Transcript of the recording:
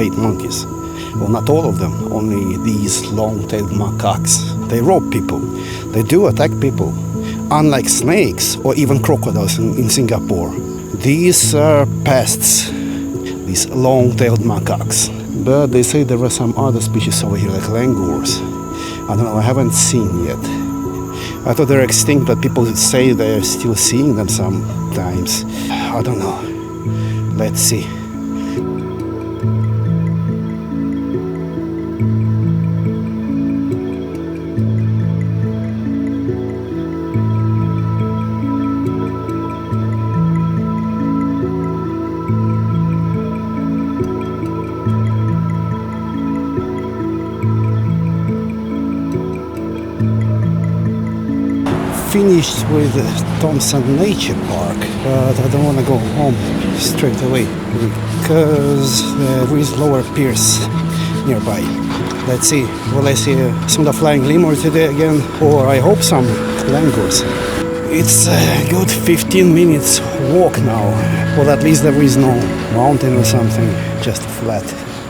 hate monkeys. Well, not all of them, only these long-tailed macaques. They rob people. They do attack people. Unlike snakes or even crocodiles in Singapore. These are pests, these long-tailed macaques. But they say there are some other species over here, like langurs. I don't know, I haven't seen yet. I thought they're extinct, but people say they're still seeing them sometimes. I don't know. Let's see. Finished with Thomson Nature Park, but I don't want to go home straight away because there is Lower Pierce nearby. Let's see, will I see some of the flying lemur today again, or I hope some langurs. It's a good 15 minutes walk now. Well, at least there is no mountain or something, just flat.